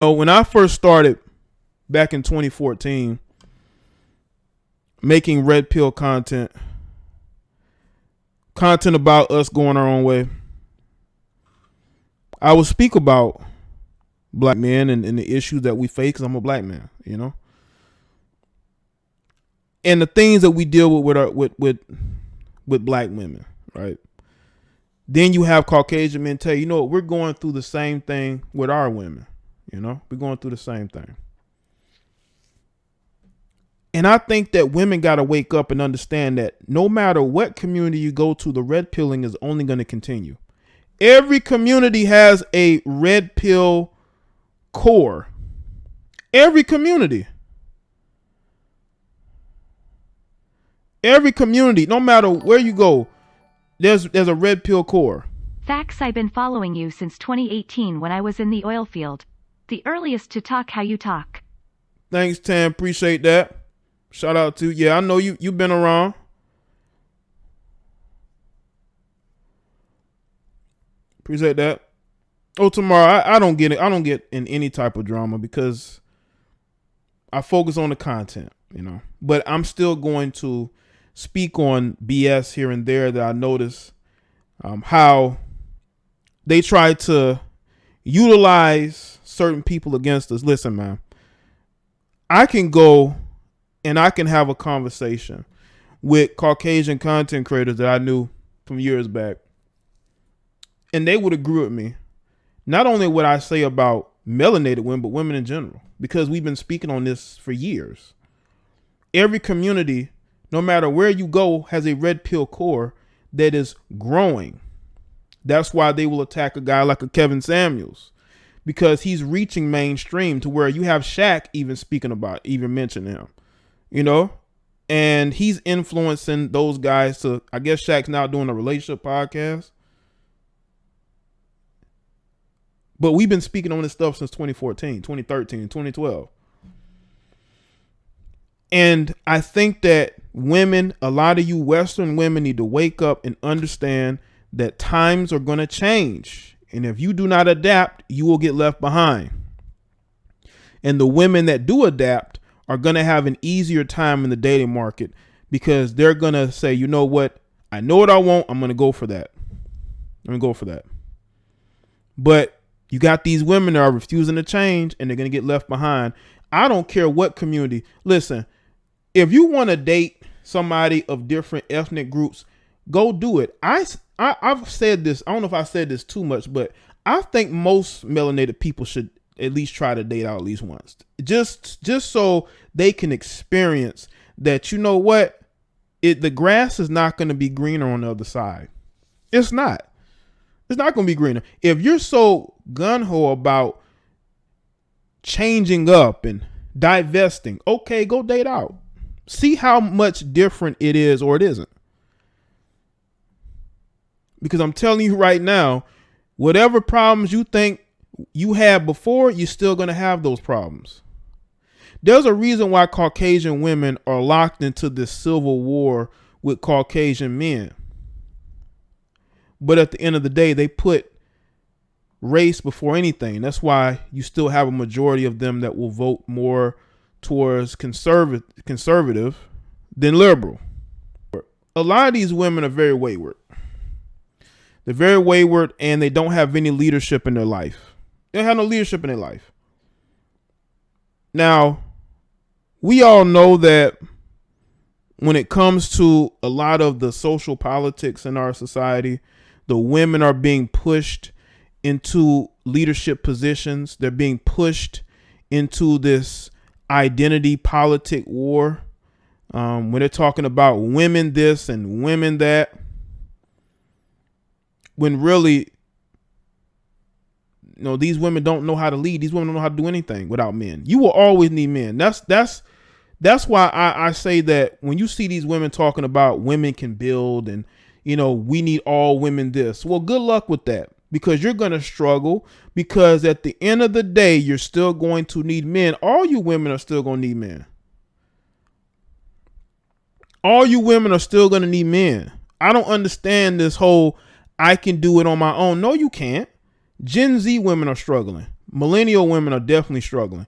When I first started back in 2014 making red pill content about us going our own way, I would speak about black men and the issues that we face because I'm a black man, and the things that we deal with black women, right? Then you have Caucasian men tell you, we're going through the same thing with our women. We're going through the same thing. And I think that women got to wake up and understand that no matter what community you go to, the red pilling is only going to continue. Every community has a red pill core. Every community. Every community, no matter where you go, there's a red pill core. Facts. I've been following you since 2018 when I was in the oil field. The earliest to talk how you talk. Thanks, Tam. Appreciate that. Shout out to you. Yeah, I know you've been around. Appreciate that. Oh, tomorrow I don't get it. I don't get in any type of drama because I focus on the content, But I'm still going to speak on BS here and there that I notice how they try to utilize certain people against us. Listen, man, I can go and I can have a conversation with Caucasian content creators that I knew from years back, and they would agree with me. Not only what I say about melanated women, but women in general, because we've been speaking on this for years. Every community, no matter where you go, has a red pill core that is growing. That's why they will attack a guy like a Kevin Samuels, because he's reaching mainstream to where you have Shaq even speaking about, even mentioning him, and he's influencing those guys to, I guess Shaq's now doing a relationship podcast. But we've been speaking on this stuff since 2014, 2013, 2012. And I think that women, a lot of you Western women, need to wake up and understand that times are going to change. And if you do not adapt, you will get left behind. And the women that do adapt are going to have an easier time in the dating market because they're going to say, you know what? I know what I want. I'm going to go for that. But you got these women that are refusing to change and they're going to get left behind. I don't care what community. Listen, if you want to date somebody of different ethnic groups, go do it. I've said this. I don't know if I said this too much, but I think most melanated people should at least try to date out at least once. Just so they can experience that, the grass is not going to be greener on the other side. It's not. It's not going to be greener. If you're so gung-ho about changing up and divesting, okay, go date out. See how much different it is or it isn't. Because I'm telling you right now, whatever problems you think you had before, you're still going to have those problems. There's a reason why Caucasian women are locked into this civil war with Caucasian men. But at the end of the day, they put race before anything. That's why you still have a majority of them that will vote more towards conservative than liberal. A lot of these women are very wayward. They're very wayward and they don't have any leadership in their life. They don't have no leadership in their life. Now, we all know that when it comes to a lot of the social politics in our society, the women are being pushed into leadership positions. They're being pushed into this identity politic war. When they're talking about women this and women that, when really, these women don't know how to lead. These women don't know how to do anything without men. You will always need men. That's why I say that when you see these women talking about women can build and, we need all women this. Well, good luck with that, because you're going to struggle, because at the end of the day, you're still going to need men. All you women are still going to need men. All you women are still going to need men. I don't understand this whole, I can do it on my own. No, you can't. Gen Z women are struggling. Millennial women are definitely struggling.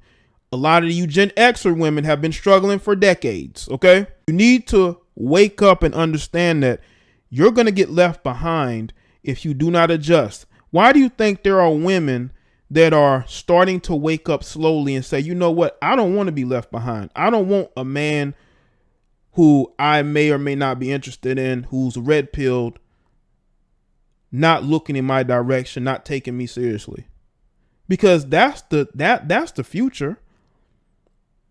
A lot of you Gen Xer women have been struggling for decades, okay? You need to wake up and understand that you're going to get left behind if you do not adjust. Why do you think there are women that are starting to wake up slowly and say, you know what? I don't want to be left behind. I don't want a man who I may or may not be interested in, who's red pilled, not looking in my direction, not taking me seriously. Because that's the future.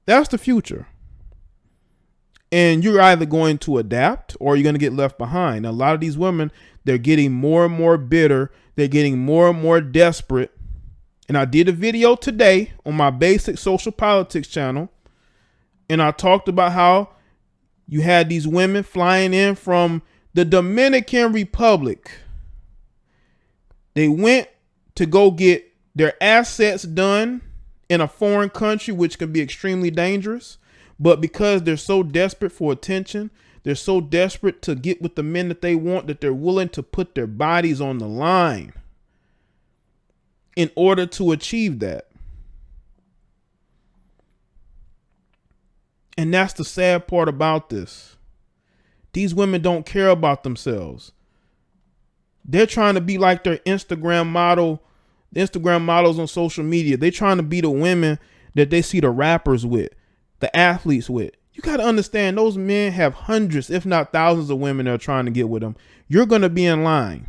That's the future. And you're either going to adapt or you're going to get left behind. A lot of these women, they're getting more and more bitter. They're getting more and more desperate. And I did a video today on my basic social politics channel. And I talked about how you had these women flying in from the Dominican Republic. They went to go get their assets done in a foreign country, which can be extremely dangerous. But because they're so desperate for attention, they're so desperate to get with the men that they want, that they're willing to put their bodies on the line in order to achieve that. And that's the sad part about this. These women don't care about themselves. They're trying to be like their Instagram models on social media. They're trying to be the women that they see the rappers with, the athletes with. You got to understand, those men have hundreds, if not thousands of women that are trying to get with them. You're going to be in line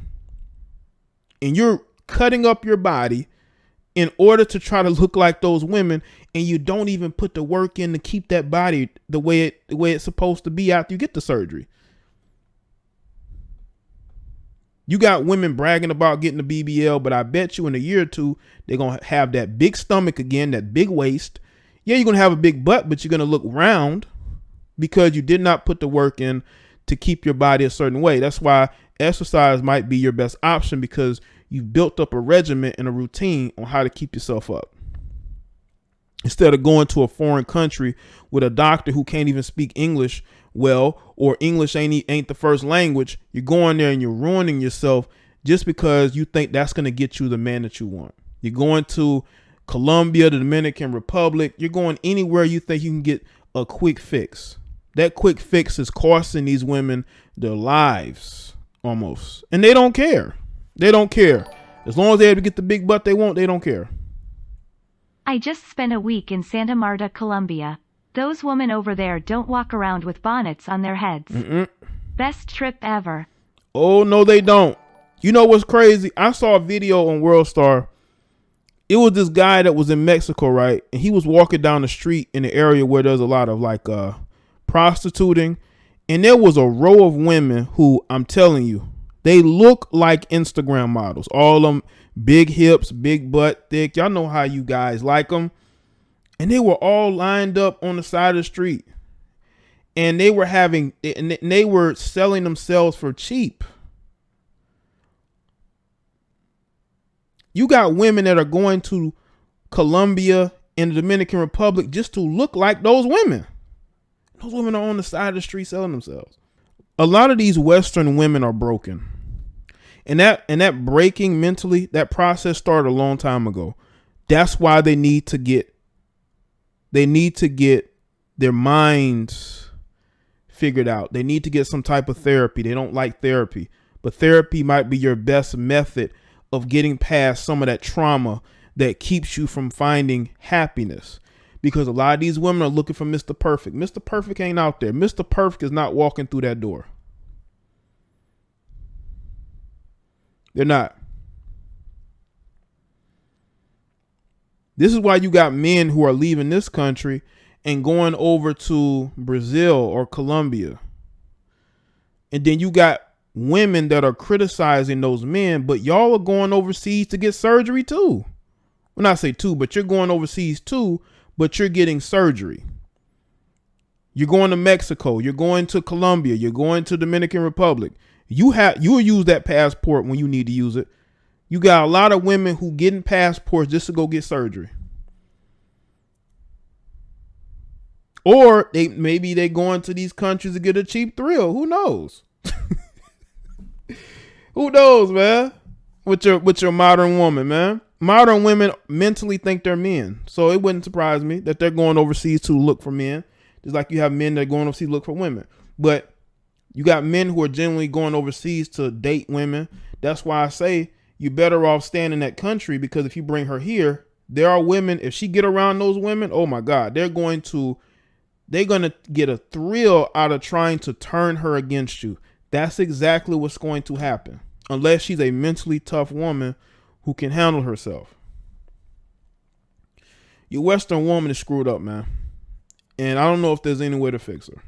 and you're cutting up your body in order to try to look like those women. And you don't even put the work in to keep that body the way it's supposed to be after you get the surgery. You got women bragging about getting the BBL, but I bet you in a year or two, they're going to have that big stomach again, that big waist. Yeah, you're going to have a big butt, but you're going to look round because you did not put the work in to keep your body a certain way. That's why exercise might be your best option, because you've built up a regimen and a routine on how to keep yourself up. Instead of going to a foreign country with a doctor who can't even speak English well, or English ain't the first language, you're going there and you're ruining yourself just because you think that's going to get you the man that you want. You're going to Colombia, the Dominican Republic. You're going anywhere you think you can get a quick fix. That quick fix is costing these women their lives almost. And they don't care. They don't care. As long as they have to get the big butt they want, they don't care. I just spent a week in Santa Marta, Colombia. Those women over there don't walk around with bonnets on their heads. Best trip ever. Oh, no, they don't. You know what's crazy? I saw a video on World Star. It was this guy that was in Mexico, right? And he was walking down the street in the area where there's a lot of prostituting. And there was a row of women who, I'm telling you, they look like Instagram models. All of them big hips, big butt, thick. Y'all know how you guys like them. And they were all lined up on the side of the street. And they were selling themselves for cheap. You got women that are going to Colombia and the Dominican Republic just to look like those women. Those women are on the side of the street selling themselves. A lot of these Western women are broken. And that breaking mentally, that process started a long time ago. That's why they need to get their minds figured out. They need to get some type of therapy. They don't like therapy, but therapy might be your best method of getting past some of that trauma that keeps you from finding happiness. Because a lot of these women are looking for Mr. Perfect. Mr. Perfect ain't out there. Mr. Perfect is not walking through that door. They're not. This is why you got men who are leaving this country and going over to Brazil or Colombia. And then you got women that are criticizing those men, but y'all are going overseas to get surgery too. Well, not say too, but you're going overseas too, but you're getting surgery. You're going to Mexico. You're going to Colombia. You're going to Dominican Republic. You'll use that passport when you need to use it. You got a lot of women who getting passports just to go get surgery. Or maybe they going to these countries to get a cheap thrill. Who knows? Who knows, man? With your modern woman, man. modern women mentally think they're men. So it wouldn't surprise me that they're going overseas to look for men. Just like you have men that are going overseas to look for women. But you got men who are generally going overseas to date women. That's why I say you're better off staying in that country, because if you bring her here, there are women, if she get around those women, oh my God, they're going to get a thrill out of trying to turn her against you. That's exactly what's going to happen. Unless she's a mentally tough woman who can handle herself. Your Western woman is screwed up, man. And I don't know if there's any way to fix her.